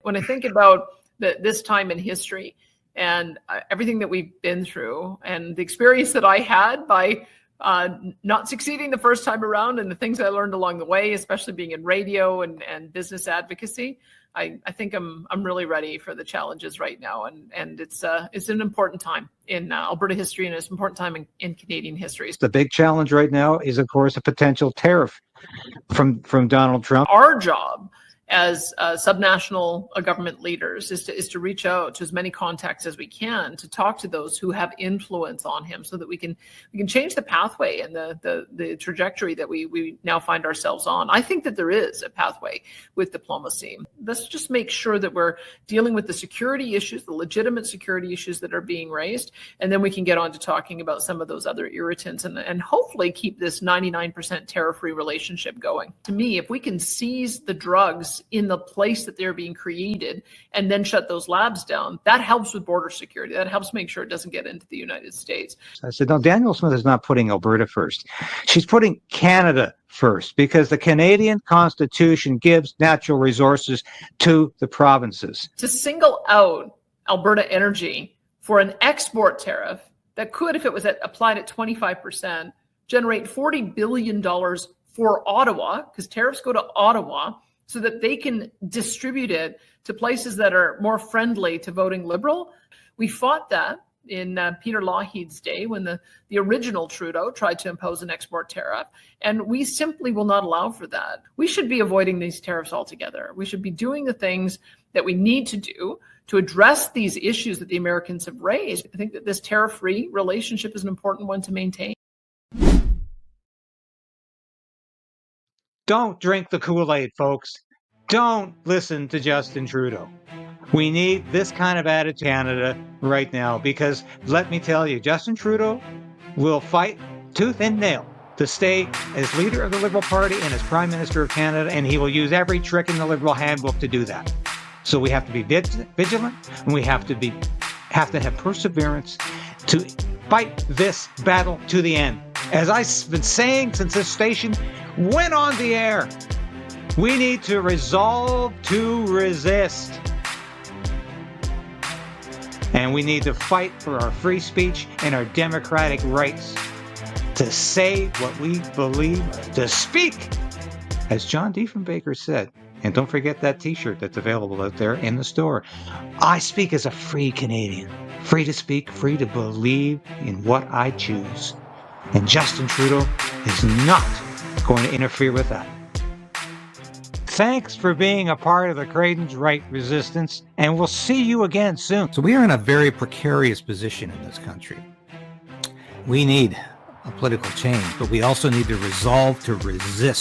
when I think about this time in history and everything that we've been through and the experience that I had by not succeeding the first time around and the things I learned along the way, especially being in radio and business advocacy, I think I'm really ready for the challenges right now. And it's an important time in Alberta history, and it's an important time in Canadian history. The big challenge right now is, of course, a potential tariff from Donald Trump. Our job as subnational government leaders is to reach out to as many contacts as we can to talk to those who have influence on him, so that we can change the pathway and the trajectory that we now find ourselves on. I think that there is a pathway with diplomacy. Let's just make sure that we're dealing with the security issues, the legitimate security issues that are being raised, and then we can get on to talking about some of those other irritants and hopefully keep this 99% tariff-free relationship going. To me, if we can seize the drugs in the place that they're being created and then shut those labs down, that helps with border security. That helps make sure it doesn't get into the United States. I said, no, Danielle Smith is not putting Alberta first. She's putting Canada first, because the Canadian Constitution gives natural resources to the provinces. To single out Alberta Energy for an export tariff that could, if it was applied at 25%, generate $40 billion for Ottawa, because tariffs go to Ottawa, so that they can distribute it to places that are more friendly to voting Liberal. We fought that in Peter Lougheed's day when the original Trudeau tried to impose an export tariff, and we simply will not allow for that. We should be avoiding these tariffs altogether. We should be doing the things that we need to do to address these issues that the Americans have raised. I think that this tariff-free relationship is an important one to maintain. Don't drink the Kool-Aid, folks. Don't listen to Justin Trudeau. We need this kind of attitude in Canada right now, because let me tell you, Justin Trudeau will fight tooth and nail to stay as leader of the Liberal Party and as Prime Minister of Canada, and he will use every trick in the Liberal handbook to do that. So we have to be vigilant, and we have to have perseverance to fight this battle to the end. As I've been saying since this station went on the air, we need to resolve to resist. And we need to fight for our free speech and our democratic rights to say what we believe, to speak, as John Diefenbaker said. And don't forget that t-shirt that's available out there in the store. I speak as a free Canadian, free to speak, free to believe in what I choose. And Justin Trudeau is not going to interfere with that. Thanks for being a part of the KRAYDEN'S Right Resistance, and we'll see you again soon. So we are in a very precarious position in this country. We need a political change, but we also need to resolve to resist.